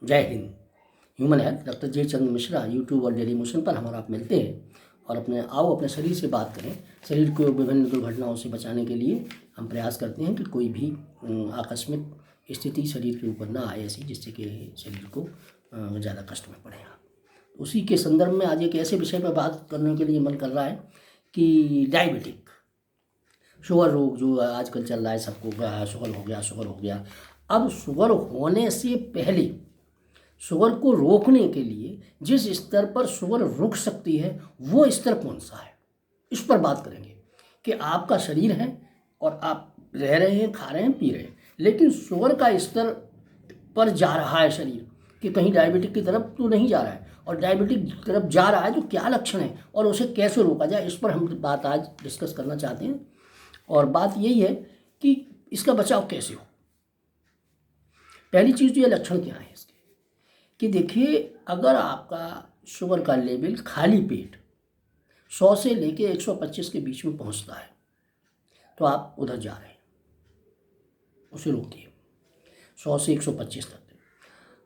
जय Hind. Human health doctor जे Chandra Mishra YouTube और daily motion पर हम और आप मिलते हैं और अपने शरीर से बात करें। शरीर को विभिन्न दुर्घटनाओं से बचाने के लिए हम प्रयास करते हैं कि कोई भी आकस्मिक स्थिति शरीर के ऊपर ना आए ऐसी, जिससे कि शरीर को ज़्यादा कष्ट में पड़े। उसी के संदर्भ में आज एक ऐसे विषय पर बात करने के लिए मन कर रहा है कि डायबिटिक शुगर रोग जो आजकल चल रहा है, सबको शुगर हो गया। अब शुगर होने से पहले शुगर को रोकने के लिए जिस स्तर पर शुगर रुक सकती है वो स्तर कौन सा है, इस पर बात करेंगे कि आपका शरीर है और आप रह रहे हैं, खा रहे हैं, पी रहे हैं, लेकिन शुगर का स्तर पर जा रहा है शरीर कि कहीं डायबिटिक की तरफ तो नहीं जा रहा है, और डायबिटिक की तरफ जा रहा है तो क्या लक्षण है और उसे कैसे रोका जाए, इस पर हम बात आज डिस्कस करना चाहते हैं। और बात यही है कि इसका बचाव कैसे हो। पहली चीज़ तो ये लक्षण क्या है इसके कि देखिए, अगर आपका शुगर का लेवल खाली पेट 100 से लेके 125 के बीच में पहुंचता है तो आप उधर जा रहे हैं, उसे रोकिए 100 से 125 तक।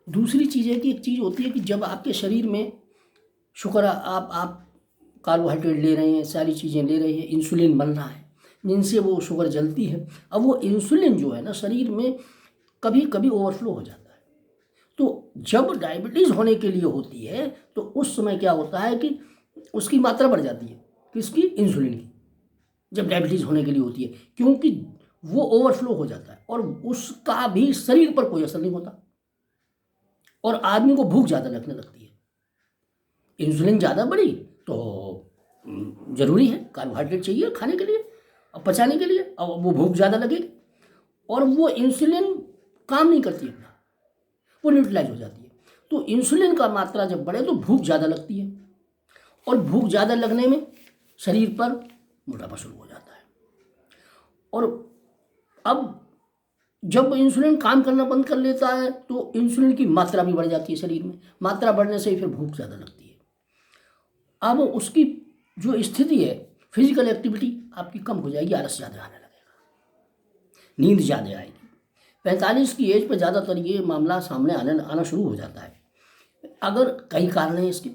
दूसरी चीज़ है कि एक चीज़ होती है कि जब आपके शरीर में शुगर आप कार्बोहाइड्रेट ले रहे हैं, सारी चीज़ें ले रहे हैं, इंसुलिन बन रहा है जिनसे वो शुगर जलती है। अब वो इंसुलिन जो है ना शरीर में कभी कभी ओवरफ्लो हो जाता है। तो जब डायबिटीज़ होने के लिए होती है तो उस समय क्या होता है कि उसकी मात्रा बढ़ जाती है, किसकी? इंसुलिन की। जब डायबिटीज़ होने के लिए होती है, क्योंकि वो ओवरफ्लो हो जाता है और उसका भी शरीर पर कोई असर नहीं होता और आदमी को भूख ज़्यादा लगने लगती है। इंसुलिन ज़्यादा बढ़ी तो ज़रूरी है, कार्बोहाइड्रेट चाहिए खाने के लिए और पचाने के लिए, और वो भूख ज़्यादा लगेगी और वो इंसुलिन काम नहीं करती अपना, वो न्यूट्रलाइज हो जाती है। तो इंसुलिन का मात्रा जब बढ़े तो भूख ज़्यादा लगती है और भूख ज़्यादा लगने में शरीर पर मोटापा शुरू हो जाता है। और अब जब इंसुलिन काम करना बंद कर लेता है तो इंसुलिन की मात्रा भी बढ़ जाती है शरीर में, मात्रा बढ़ने से ही फिर भूख ज़्यादा लगती है। अब उसकी जो स्थिति है, फिजिकल एक्टिविटी आपकी कम हो जाएगी, आलस ज़्यादा आने लगेगा, नींद ज़्यादा आएगी। 45 की एज पर ज़्यादातर ये मामला सामने आना शुरू हो जाता है। अगर कई कारण हैं इसके,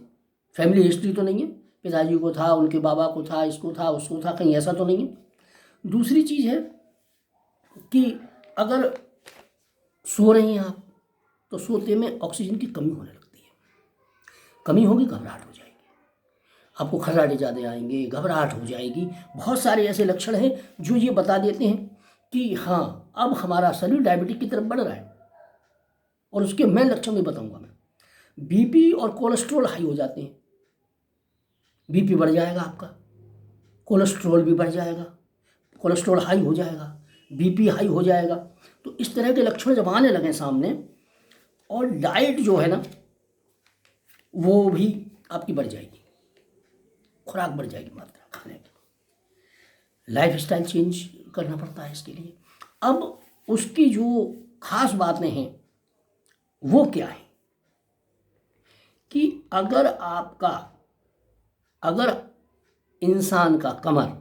फैमिली हिस्ट्री तो नहीं है, पिताजी को था, उनके बाबा को था, इसको था, उसको था, कहीं ऐसा तो नहीं है। दूसरी चीज़ है कि अगर सो रही हैं आप तो सोते में ऑक्सीजन की कमी होने लगती है, कमी होगी, घबराहट हो जाएगी, आपको खर्राटे ज़्यादा आएंगे, घबराहट हो जाएगी। बहुत सारे ऐसे लक्षण हैं जो ये बता देते हैं कि हाँ, अब हमारा शरीर डायबिटिक की तरफ बढ़ रहा है। और उसके मेन लक्षण भी बताऊंगा मैं। बीपी और कोलेस्ट्रॉल हाई हो जाते हैं, बीपी बढ़ जाएगा आपका, कोलेस्ट्रॉल भी बढ़ जाएगा, कोलेस्ट्रॉल हाई हो जाएगा, बीपी हाई हो जाएगा। तो इस तरह के लक्षण जब आने लगे सामने, और डाइट जो है ना वो भी आपकी बढ़ जाएगी, खुराक बढ़ जाएगी, मात्रा खाने की, लाइफ स्टाइल चेंज करना पड़ता है इसके लिए। अब उसकी जो खास बातें हैं वो क्या है कि अगर इंसान का कमर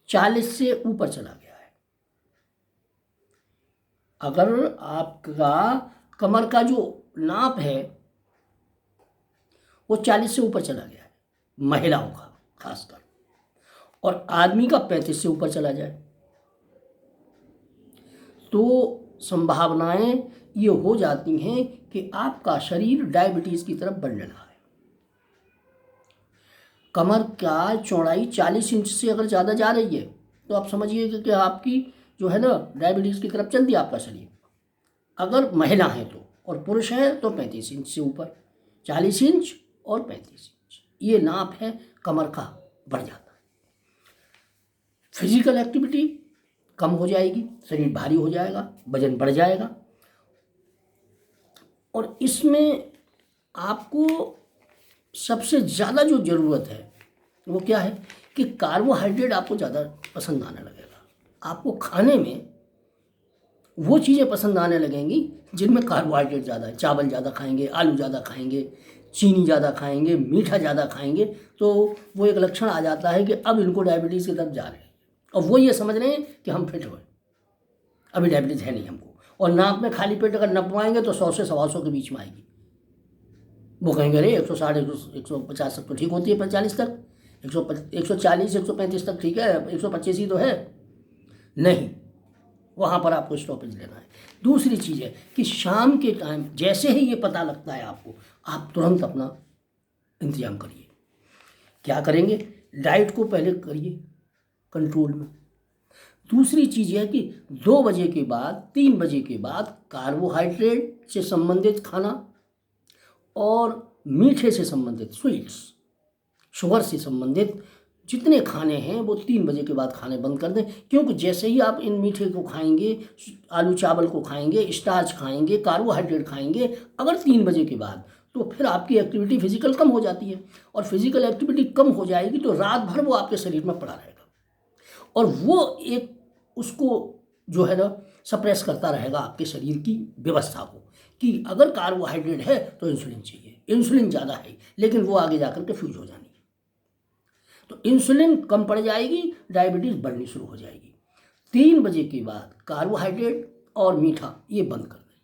40 से ऊपर चला गया है, अगर आपका कमर का जो नाप है वो 40 से ऊपर चला गया है, महिलाओं का खासकर, और आदमी का 35 से ऊपर चला जाए तो संभावनाएं ये हो जाती हैं कि आपका शरीर डायबिटीज़ की तरफ बढ़ने लगा है। कमर का चौड़ाई 40 इंच से अगर ज़्यादा जा रही है तो आप समझिए कि आपकी जो है ना डायबिटीज़ की तरफ चल दिया आपका शरीर। अगर महिला है तो, और पुरुष है तो 35 इंच से ऊपर, 40 इंच और 35 इंच ये नाप है कमर का, बढ़ जाता है। फिजिकल एक्टिविटी कम हो जाएगी, शरीर भारी हो जाएगा, वजन बढ़ जाएगा। और इसमें आपको सबसे ज़्यादा जो ज़रूरत है वो क्या है कि कार्बोहाइड्रेट आपको ज़्यादा पसंद आने लगेगा। आपको खाने में वो चीज़ें पसंद आने लगेंगी जिनमें कार्बोहाइड्रेट ज़्यादा है। चावल ज़्यादा खाएंगे, आलू ज़्यादा खाएंगे, चीनी ज़्यादा खाएंगे, मीठा ज़्यादा खाएंगे, तो वो एक लक्षण आ जाता है कि अब इनको डायबिटीज़ की तरफ जा रहे हैं और वो ये समझ रहे हैं कि हम फिट हुए, अभी डायबिटीज़ है नहीं हमको, और नाप में खाली पेट अगर नपवाएंगे तो 100 से 125 के बीच में आएगी। वो कहेंगे अरे 160 150 तक तो ठीक होती है, 45 तक, 140 135 तक ठीक है, 125 ही तो है। नहीं, वहाँ पर आपको स्टॉपेज लेना है। दूसरी चीज़ है कि शाम के टाइम जैसे ही ये पता लगता है आपको, आप तुरंत अपना इंतजाम करिए। क्या करेंगे? डाइट को पहले करिए कंट्रोल में। दूसरी चीज़ है कि 2 बजे के बाद 3 बजे के बाद कार्बोहाइड्रेट से संबंधित खाना और मीठे से संबंधित स्वीट्स, शुगर से संबंधित जितने खाने हैं वो 3 बजे के बाद खाने बंद कर दें। क्योंकि जैसे ही आप इन मीठे को खाएंगे, आलू चावल को खाएंगे, स्टार्च खाएंगे, कार्बोहाइड्रेट खाएंगे अगर 3 बजे के बाद, तो फिर आपकी एक्टिविटी फिजिकल कम हो जाती है। और फिजिकल एक्टिविटी कम हो जाएगी तो रात भर वो आपके शरीर में पड़ा रहेगा और वो एक उसको जो है ना सप्रेस करता रहेगा आपके शरीर की व्यवस्था को, कि अगर कार्बोहाइड्रेट है तो इंसुलिन चाहिए, इंसुलिन ज़्यादा है, लेकिन वो आगे जाकर के फ्यूज हो जानी है। तो इंसुलिन कम पड़ जाएगी, डायबिटीज़ बढ़नी शुरू हो जाएगी। 3 बजे के बाद कार्बोहाइड्रेट और मीठा ये बंद कर दें,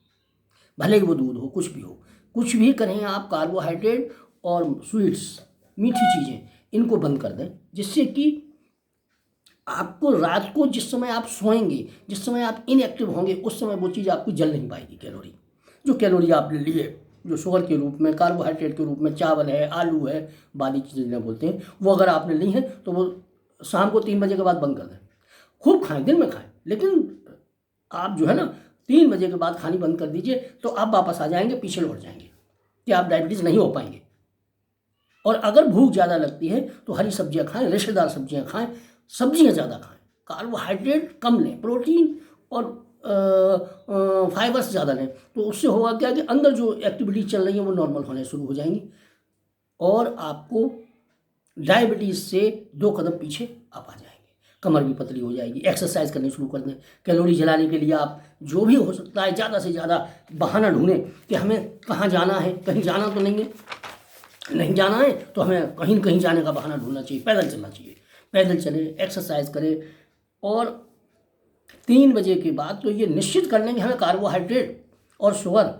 भले ही वो दूध हो, कुछ भी हो, कुछ भी करें आप, कार्बोहाइड्रेट और स्वीट्स, मीठी चीज़ें, इनको बंद कर दें, जिससे कि आपको रात को जिस समय आप सोएंगे, जिस समय आप इनएक्टिव होंगे, उस समय वो चीज़ आपको जल नहीं पाएगी। कैलोरी, जो कैलोरी आपने लिए, जो शुगर के रूप में, कार्बोहाइड्रेट के रूप में, चावल है, आलू है, बाली चीज़ें जिन्हें बोलते हैं, वो अगर आपने ली हैं तो वो शाम को 3 बजे के बाद बंद कर दें। खूब खाएं, दिन में खाएं, लेकिन आप जो है ना 3 बजे के बाद खानी बंद कर दीजिए, तो आप वापस आ जाएंगे, पीछे लौट जाएंगे कि आप डायबिटीज़ नहीं हो पाएंगे। और अगर भूख ज़्यादा लगती है तो हरी सब्जियाँ खाएं, रेशेदार सब्जियाँ खाएं, सब्जियाँ ज़्यादा खाएं, कार्बोहाइड्रेट कम लें, प्रोटीन और फाइबर्स ज़्यादा लें। तो उससे होगा क्या कि अंदर जो एक्टिविटी चल रही है वो नॉर्मल होने शुरू हो जाएंगी और आपको डायबिटीज़ से 2 कदम पीछे आप आ जाएंगे। कमर भी पतली हो जाएगी। एक्सरसाइज करनी शुरू कर दें। कैलोरी जलाने के लिए आप जो भी हो सकता है ज़्यादा से ज़्यादा बहाना ढूंढें कि हमें कहाँ जाना है, कहीं जाना तो नहीं है, नहीं जाना है तो हमें कहीं न कहीं जाने का बहाना ढूंढना चाहिए, पैदल चलना चाहिए, पैदल चले, एक्सरसाइज करें। और 3 बजे के बाद तो ये निश्चित कर लें कि हमें कार्बोहाइड्रेट और शुगर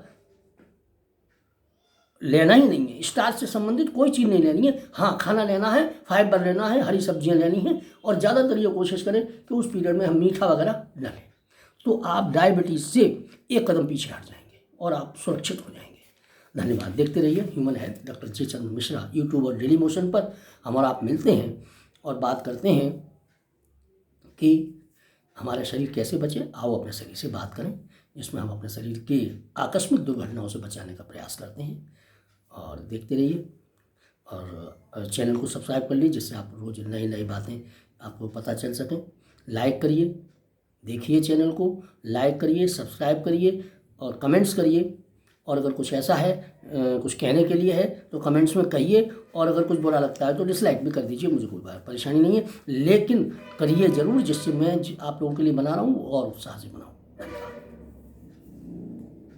लेना ही नहीं है, स्टार्च से संबंधित कोई चीज़ नहीं लेनी है। हाँ, खाना लेना है, फाइबर लेना है, हरी सब्जियां लेनी है और ज़्यादातर ये कोशिश करें कि उस पीरियड में हम मीठा वगैरह न लें, तो आप डायबिटीज़ से 1 कदम पीछे हट जाएंगे और आप सुरक्षित हो जाएंगे। धन्यवाद। देखते रहिए ह्यूमन हेल्थ डॉक्टर जे चंद्र मिश्रा यूट्यूब और डेली मोशन पर। हम और आप मिलते हैं और बात करते हैं कि हमारा शरीर कैसे बचे। आओ अपने शरीर से बात करें, जिसमें हम अपने शरीर के आकस्मिक दुर्घटनाओं से बचाने का प्रयास करते हैं। और देखते रहिए और चैनल को सब्सक्राइब कर लीजिए, जिससे आप रोज़ नई नई बातें आपको पता चल सकें। लाइक करिए, देखिए चैनल को, लाइक करिए, सब्सक्राइब करिए और कमेंट्स करिए। और अगर कुछ ऐसा है कुछ कहने के लिए है तो कमेंट्स में कहिए, और अगर कुछ बुरा लगता है तो डिसलाइक भी कर दीजिए, मुझे कोई परेशानी नहीं है, लेकिन करिए ज़रूर, जिससे मैं आप लोगों के लिए बना रहा हूँ और उत्साह से बनाऊँ।